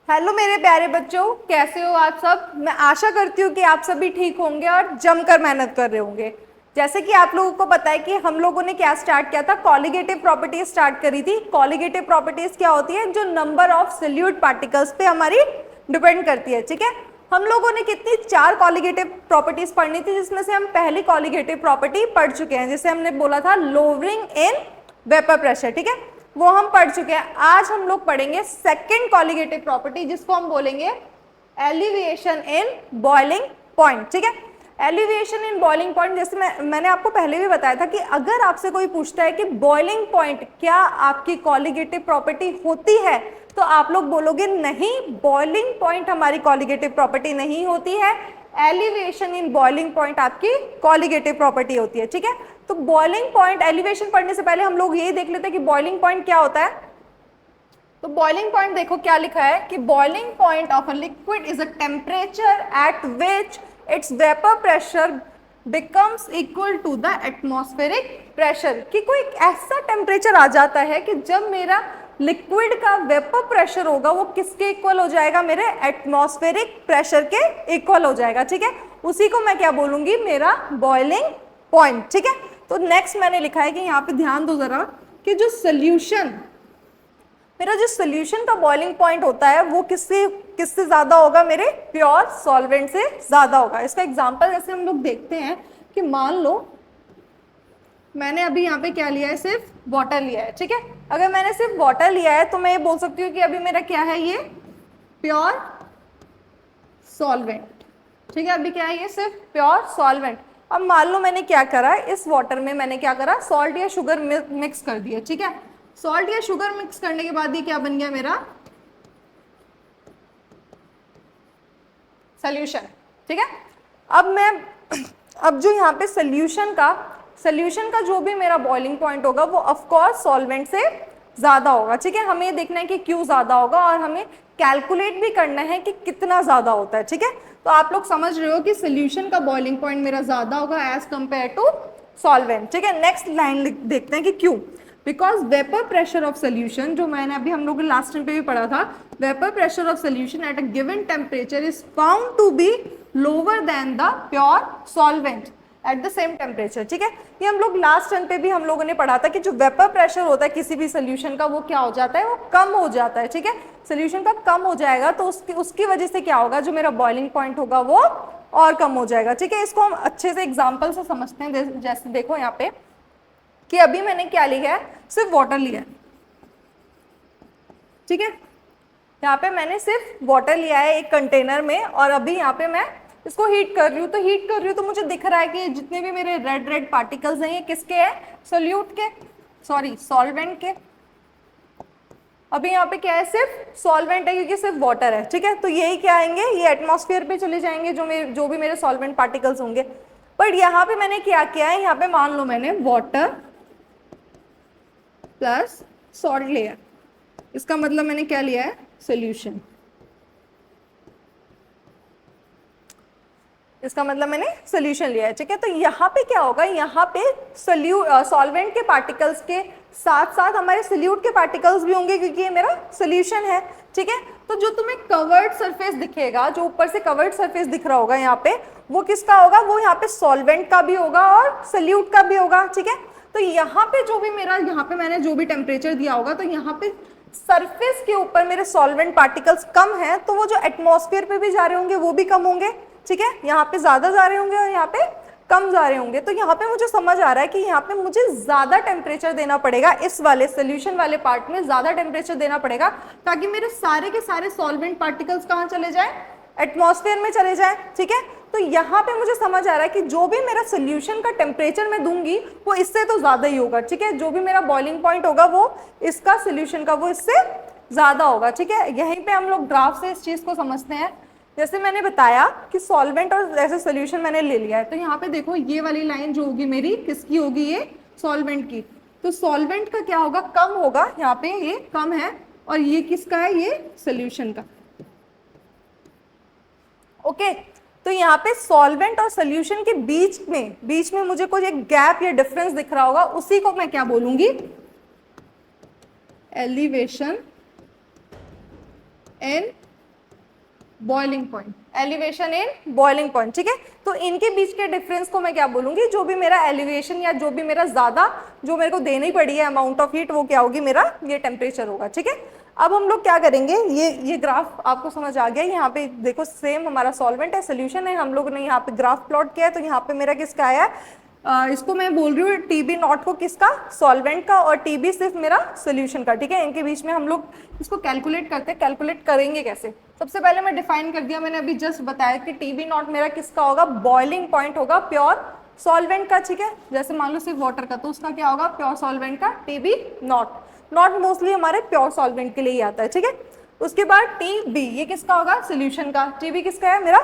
Hello मेरे प्यारे बच्चों, कैसे हो आप सब। मैं आशा करती हूँ कि आप सभी ठीक होंगे और जमकर मेहनत कर रहे होंगे। जैसे कि आप लोगों को पता है कि हम लोगों ने क्या स्टार्ट किया था, कॉलिगेटिव प्रॉपर्टीज स्टार्ट करी थी। कॉलिगेटिव प्रॉपर्टीज क्या होती है? जो नंबर ऑफ सॉल्यूट पार्टिकल्स पे हमारी डिपेंड करती है। ठीक है, हम लोगों ने कितनी 4 कॉलिगेटिव प्रॉपर्टीज पढ़नी थी, जिसमें से हम पहली कॉलिगेटिव प्रॉपर्टी पढ़ चुके हैं, जिसे हमने बोला था लोअरिंग इन वेपर प्रेशर। ठीक है, वो हम पढ़ चुके हैं। आज हम लोग पढ़ेंगे सेकंड कॉलिगेटिव प्रॉपर्टी, जिसको हम बोलेंगे एलिवेशन इन बॉइलिंग पॉइंट। ठीक है, एलिवेशन इन बॉइलिंग पॉइंट, जैसे मैंने आपको पहले भी बताया था कि अगर आपसे कोई पूछता है कि बॉइलिंग पॉइंट क्या आपकी कॉलिगेटिव प्रॉपर्टी होती है, तो आप लोग बोलोगे नहीं, बॉइलिंग पॉइंट हमारी कॉलिगेटिव प्रॉपर्टी नहीं होती है, एलिवेशन इन बॉइलिंग पॉइंट आपकी कॉलिगेटिव प्रॉपर्टी होती है। ठीक है, तो बॉइलिंग पॉइंट, एलिवेशन पढ़ने से पहले हम लोग यही देख लेते हैं कि बॉइलिंग पॉइंट क्या होता है। तो बॉइलिंग पॉइंट देखो क्या लिखा है कि boiling point of a liquid is a temperature at which its vapour pressure becomes equal to the atmospheric pressure. कि कोई ऐसा टेम्परेचर आ जाता है कि जब मेरा लिक्विड का वेपर प्रेशर होगा वो किसके इक्वल हो जाएगा? मेरे एटमॉस्फेरिक प्रेशर के इक्वल हो जाएगा। ठीक है, उसी को मैं क्या बोलूंगी? मेरा बॉइलिंग पॉइंट। ठीक है, तो नेक्स्ट मैंने लिखा है कि यहाँ पे ध्यान दो जरा कि जो सोल्यूशन, मेरा जो सोल्यूशन का बॉइलिंग पॉइंट होता है वो किससे किससे ज्यादा होगा? मेरे प्योर सॉल्वेंट से ज्यादा होगा। इसका एग्जांपल जैसे हम लोग देखते हैं कि मान लो मैंने अभी यहाँ पे क्या लिया है? सिर्फ वाटर लिया है। ठीक है, अगर मैंने सिर्फ वाटर लिया है तो मैं ये बोल सकती हूँ कि अभी मेरा क्या है? ये प्योर सॉल्वेंट। ठीक है, अभी क्या है? ये सिर्फ प्योर सॉल्वेंट। अब मान लो मैंने क्या करा, इस वाटर में मैंने क्या करा? सॉल्ट या शुगर मिक्स कर दिया। ठीक है, सॉल्ट या शुगर मिक्स करने के बाद ये क्या बन गया? मेरा सोल्यूशन। ठीक है, अब जो यहाँ पे सोल्यूशन का जो भी मेरा बॉइलिंग पॉइंट होगा वो ऑफ कोर्स सॉल्वेंट से ज्यादा होगा। ठीक है, हमें देखना है कि क्यों ज्यादा होगा और हमें कैलकुलेट भी करना है कि कितना ज्यादा होता है। ठीक है, तो आप लोग समझ रहे हो कि सोल्यूशन का बॉइलिंग पॉइंट मेरा ज्यादा होगा एज कंपेयर टू सॉल्वेंट। ठीक है, नेक्स्ट लाइन देखते हैं कि क्यों। Because vapour pressure of solution, जो मैंने अभी हम लोग लास्ट टाइम पे भी पढ़ा था, vapour pressure of solution at a given temperature is found to be lower than the pure solvent at the same temperature. ठीक है, ये हम लोग लास्ट टाइम पे भी हम लोगों ने पढ़ा था कि जो वेपर प्रेशर होता है किसी भी सोल्यूशन का वो क्या हो जाता है? वो कम हो जाता है। ठीक है, सोल्यूशन का कम हो जाएगा तो उसकी वजह से क्या होगा? जो मेरा बॉइलिंग पॉइंट होगा वो और कम हो जाएगा। ठीक है, इसको हम अच्छे से एग्जाम्पल से समझते हैं। जैसे देखो यहाँ पे कि अभी मैंने क्या लिया है? सिर्फ वाटर लिया है। ठीक है, यहाँ पे मैंने सिर्फ वाटर लिया है एक कंटेनर में और अभी यहाँ पे मैं इसको हीट कर रही हूँ। तो हीट कर रही हूँ तो मुझे दिख रहा है कि जितने भी मेरे रेड रेड पार्टिकल्स हैं ये किसके हैं? सोल्यूट के, सॉरी सॉल्वेंट के। अभी यहाँ पे क्या है? सिर्फ सॉल्वेंट है क्योंकि सिर्फ वाटर है। ठीक है, तो यही क्या आएंगे? ये एटमॉस्फेयर पे चले जाएंगे जो भी मेरे सॉल्वेंट पार्टिकल्स होंगे। बट यहाँ पे मैंने क्या किया है? यहाँ पे मान लो मैंने वाटर प्लस सॉल्ट लिया, इसका मतलब मैंने क्या लिया है? सोल्यूशन। इसका मतलब मैंने सोल्यूशन लिया है। ठीक है, तो यहाँ पे क्या होगा? यहाँ पे सॉल्वेंट के पार्टिकल्स के साथ साथ हमारे सोल्यूट के पार्टिकल्स भी होंगे क्योंकि ये मेरा सोल्यूशन है। ठीक है, तो जो तुम्हें कवर्ड सरफेस दिखेगा, जो ऊपर से कवर्ड सरफेस दिख रहा होगा यहाँ पे, वो किसका होगा? वो यहाँ पे सॉल्वेंट का भी होगा और सोल्यूट का भी होगा। ठीक है, तो यहाँ पे जो भी मेरा, यहाँ पे मैंने जो भी टेम्परेचर दिया होगा तो यहाँ पे सरफेस के ऊपर मेरे सॉल्वेंट पार्टिकल्स कम है तो वो जो एटमॉस्फेयर पे भी जा रहे होंगे वो भी कम होंगे। ठीक है, यहाँ पे ज्यादा जा रहे होंगे और यहाँ पे कम जा रहे होंगे। तो यहाँ पे मुझे समझ आ रहा है कि यहाँ पे मुझे ज्यादा टेम्परेचर देना पड़ेगा, इस वाले सोल्यूशन वाले पार्ट में ज्यादा टेम्परेचर देना पड़ेगा ताकि मेरे सारे के सारे सॉल्वेंट पार्टिकल्स कहाँ चले जाए? एटमॉस्फेयर में चले जाए। ठीक है, तो यहाँ पे मुझे समझ आ रहा है कि जो भी मेरा सोल्यूशन का टेम्परेचर मैं दूंगी वो इससे तो ज्यादा ही होगा। ठीक है, जो भी मेरा बॉइलिंग पॉइंट होगा वो इसका सोल्यूशन का वो इससे ज्यादा होगा। ठीक है, यहीं पे हम लोग ग्राफ से इस चीज को समझते हैं। जैसे मैंने बताया कि सॉल्वेंट और जैसे सोल्यूशन मैंने ले लिया है, तो यहाँ पे देखो ये वाली लाइन जो होगी मेरी किसकी होगी? ये सॉल्वेंट की। तो सॉल्वेंट का क्या होगा? कम होगा, यहाँ पे ये कम है, और ये किसका है? ये सोल्यूशन का। ओके, तो यहाँ पे सॉल्वेंट और सोल्यूशन के बीच में मुझे कोई एक गैप या डिफरेंस दिख रहा होगा, उसी को मैं क्या बोलूंगी? Elevation in boiling point, elevation in boiling point, ठीक है। तो इनके बीच के डिफरेंस को मैं क्या बोलूंगी, जो भी मेरा एलिवेशन या जो भी मेरा ज्यादा जो मेरे को देनी पड़ी है अमाउंट ऑफ हीट, वो क्या होगी, मेरा ये टेम्परेचर होगा, ठीक है। अब हम लोग क्या करेंगे, ये ग्राफ आपको समझ आ गया, यहाँ पे देखो सेम हमारा सॉल्वेंट है, सोल्यूशन है, हम लोग ने यहाँ पे ग्राफ प्लॉट किया है, तो यहाँ पे मेरा किसका आया है, इसको मैं बोल रही हूँ टीबी नॉट को किसका, सॉल्वेंट का, और टीबी सिर्फ मेरा सोल्यूशन का, ठीक है। इनके बीच में हम लोग इसको कैलकुलेट करते हैं, कैलकुलेट करेंगे कैसे, सबसे पहले मैं डिफाइन कर दिया, मैंने अभी जस्ट बताया कि टीबी नॉट मेरा किसका होगा, बॉइलिंग पॉइंट होगा प्योर सॉल्वेंट का, ठीक है। जैसे मान लो सिर्फ वाटर का, तो उसका क्या होगा, प्योर सॉल्वेंट का टीबी नॉट, नॉट मोस्टली हमारे प्योर सॉल्वेंट के लिए ही आता है, ठीक है। उसके बाद टीबी, ये किसका होगा, सोल्यूशन का, टीबी किसका है, मेरा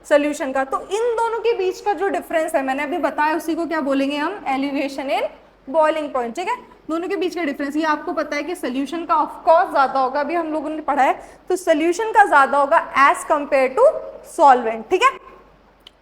सोल्यूशन का। तो इन दोनों के बीच का जो डिफरेंस है मैंने अभी बताया, उसी को क्या बोलेंगे हम, एलिवेशन इन बॉइलिंग पॉइंट, ठीक है। दोनों के बीच का डिफरेंस, ये आपको पता है कि सोल्यूशन का ऑफ कोर्स ज्यादा होगा, अभी हम लोगों ने पढ़ा है, तो सोल्यूशन का ज्यादा होगा एज कंपेयर टू सॉल्वेंट, ठीक है।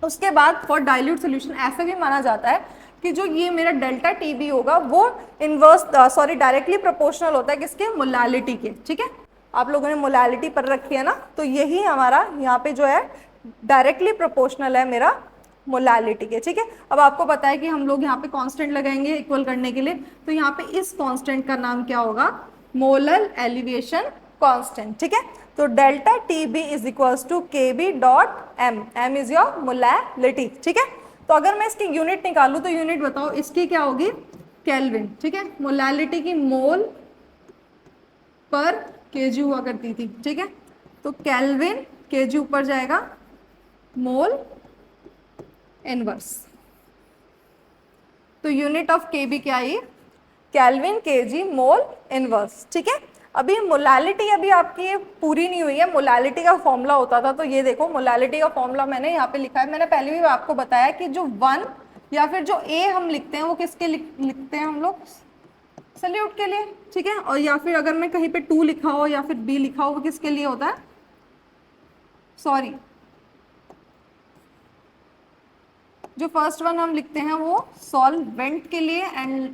उसके बाद फॉर डाइल्यूट सोल्यूशन ऐसा भी माना जाता है कि जो ये मेरा डेल्टा टीबी होगा वो इनवर्स डायरेक्टली प्रोपोर्शनल होता है किसके, मोलालिटी के, ठीक है। आप लोगों ने मोलालिटी पर रखी है ना, तो यही हमारा यहाँ पे जो है डायरेक्टली प्रोपोर्शनल है मेरा मोलालिटी के, ठीक है। अब आपको पता है कि हम लोग यहाँ पे कांस्टेंट लगाएंगे इक्वल करने के लिए, तो यहाँ पे इस कांस्टेंट का नाम क्या होगा, मोलर एलिवेशन कांस्टेंट, ठीक है। तो delta T B is equals to K B dot M, M is your molality, ठीक है। तो अगर मैं इसकी यूनिट निकालूं तो यूनिट बताओ इसकी क्या होगी, केल्विन, ठीक है। मोलैलिटी की मोल पर केजी हुआ करती थी, ठीक है। तो केल्विन केजी ऊपर जाएगा, मोल इनवर्स, तो यूनिट ऑफ के बी क्या आई, केल्विन केजी मोल इनवर्स, ठीक है। अभी मोलालिटी अभी आपकी ये पूरी नहीं हुई है, मोलालिटी का फॉर्मूला होता था, तो ये देखो मोलालिटी का फॉर्मूला मैंने यहाँ पे लिखा है, मैंने पहले भी आपको बताया कि जो 1 या फिर जो ए हम लिखते हैं वो किसके लिखते हैं हम लोग, सल्यूट के लिए, ठीक है। और या फिर अगर मैं कहीं पे 2 लिखा हो या फिर बी लिखा हो, वो किसके लिए होता है, सॉरी जो फर्स्ट वन हम लिखते हैं वो सॉल्वेंट के लिए, and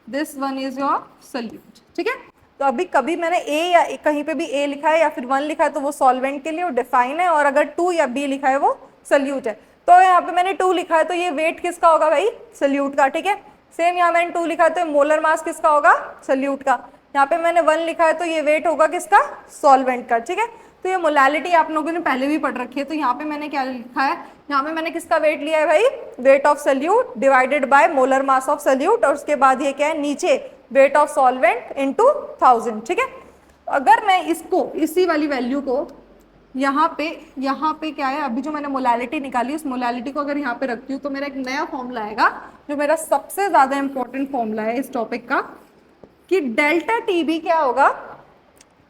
this one is your solute, ठीक है। तो अभी कभी मैंने ए या कहीं पे भी ए लिखा है या फिर 1 लिखा है तो वो सॉल्वेंट के लिए वो डिफाइन है, और अगर 2 या बी लिखा है वो सल्यूट है। तो यहाँ पे मैंने 2 लिखा है तो ये वेट किसका होगा भाई, सल्यूट का, ठीक है। सेम यहाँ मैंने 2 लिखा है तो मोलर मास किसका होगा, सल्यूट का। यहाँ पे मैंने 1 लिखा है तो ये वेट होगा किसका, सॉल्वेंट का, ठीक है। तो ये मोलालिटी आप लोगों ने पहले भी पढ़ रखी है, तो यहाँ पे मैंने क्या लिखा है, यहाँ पे मैंने किसका वेट लिया है भाई, weight of solute divided by molar mass of solute, और उसके बाद ये क्या है नीचे वेट ऑफ सॉल्वेंट इनटू 1000, ठीक है। अगर मैं इसको इसी वाली वैल्यू को यहाँ पे क्या है, अभी जो मैंने मोलालिटी निकाली उस मोलालिटी को अगर यहाँ पे रखती हूँ तो मेरा एक नया फॉर्मूला आएगा, जो मेरा सबसे ज्यादा इंपॉर्टेंट फॉर्मूला है इस टॉपिक का, कि डेल्टा टीबी क्या होगा,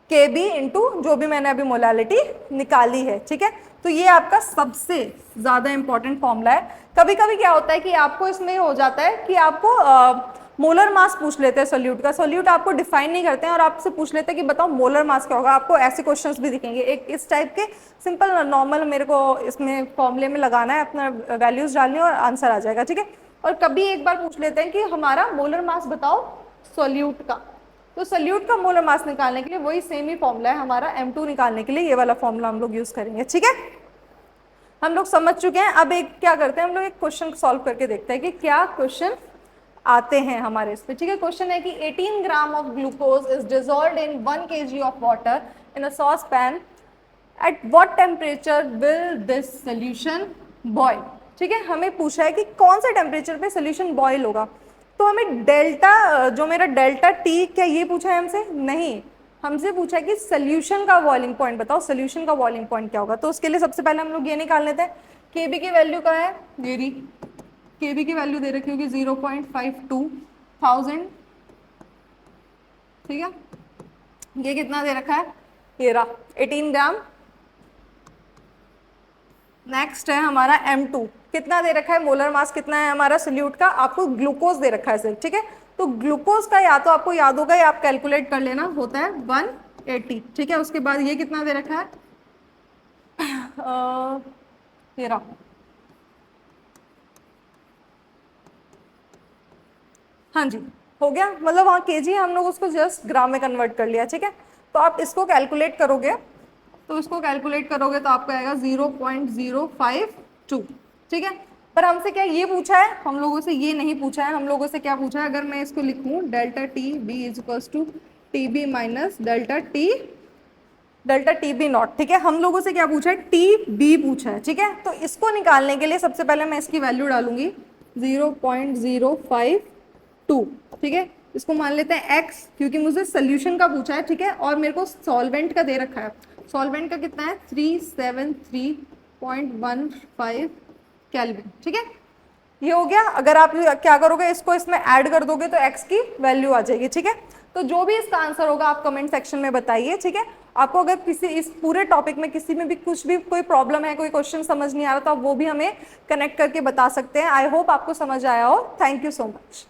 के बी इंटू जो भी मैंने अभी मोलालिटी निकाली है, ठीक है। तो ये आपका सबसे ज्यादा इंपॉर्टेंट फॉर्मूला है। कभी कभी क्या होता है कि आपको इसमें हो जाता है कि आपको मोलर मास पूछ लेते हैं सोल्यूट का, सोल्यूट आपको डिफाइन नहीं करते हैं और आपसे पूछ लेते हैं कि बताओ मोलर मास क्या होगा। आपको ऐसे क्वेश्चंस भी दिखेंगे, एक इस टाइप के सिंपल नॉर्मल मेरे को इसमें फॉर्मूले में लगाना है, अपना वैल्यूज डालनी है और आंसर आ जाएगा, ठीक है। और कभी एक बार पूछ लेते हैं कि हमारा मोलर मास बताओ सोल्यूट का, तो सोल्यूट का मोलर मास निकालने के लिए वही सेम ही फॉर्मूला है हमारा M2 निकालने के लिए, ये वाला फॉर्मूला हम लोग यूज करेंगे, ठीक है। हम लोग समझ चुके हैं। अब एक क्या करते हैं, हम लोग एक क्वेश्चन सॉल्व करके देखते हैं कि क्या क्वेश्चन आते हैं हमारे इस पे, ठीक है। क्वेश्चन है कि 18 gram of glucose is dissolved in 1 kg of water in a saucepan, at what temperature will this solution boil, ठीक है। हमें पूछा है कि कौन से टेम्परेचर पे सोल्यूशन बॉयल होगा, तो हमें डेल्टा जो मेरा डेल्टा टी, क्या ये पूछा है हमसे, नहीं, हमसे पूछा है कि सोल्यूशन का बॉइलिंग पॉइंट बताओ, सोल्यूशन का बॉइलिंग पॉइंट क्या होगा। तो उसके लिए सबसे पहले हम लोग ये निकाल लेते हैं, केबी की वैल्यू क्या है, मेरी केबी की वैल्यू दे रखी होगी 0.52,000, ठीक है। ये कितना दे रखा है, ये रहा 18 ग्राम। नेक्स्ट है हमारा M2, कितना दे रखा है, मोलर मास कितना है हमारा सोल्यूट का, आपको ग्लूकोज दे रखा है सिर्फ, ठीक है। तो ग्लूकोज का या तो आपको याद होगा या आप कैलकुलेट कर लेना, होता है 180, ठीक है। उसके बाद ये कितना दे रखा है, ये रहा, हाँ जी हो गया, मतलब वहाँ केजी हम लोग उसको जस्ट ग्राम में कन्वर्ट कर लिया, ठीक है। तो आप इसको कैलकुलेट करोगे तो इसको कैलकुलेट करोगे तो आपको आएगा 0.052। ठीक है, पर हमसे क्या ये पूछा है, हम लोगों से ये नहीं पूछा है। हम लोगों से क्या पूछा है, अगर मैं इसको लिखूं delta T B is equals to T B minus delta T B nought. ठीक है, हम लोगों से क्या पूछा है, टी बी पूछा है। ठीक है, तो इसको निकालने के लिए सबसे पहले मैं इसकी वैल्यू डालूंगी 0.052। ठीक है, इसको मान लेते हैं x, क्योंकि मुझे सोल्यूशन का पूछा है। ठीक है, और मेरे को सॉल्वेंट का दे रखा है। सॉल्वेंट का कितना है, 373.15 केल्विन। ठीक है, ये हो गया। अगर आप क्या करोगे, इसको इसमें ऐड कर दोगे तो x की वैल्यू आ जाएगी। ठीक है, तो जो भी इसका आंसर होगा आप कमेंट सेक्शन में बताइए। ठीक है, आपको अगर किसी इस पूरे टॉपिक में किसी में भी कुछ भी कोई प्रॉब्लम है, कोई क्वेश्चन समझ नहीं आ रहा, तो आप वो भी हमें कनेक्ट करके बता सकते हैं। आई होप आपको समझ आया हो। Thank you so much.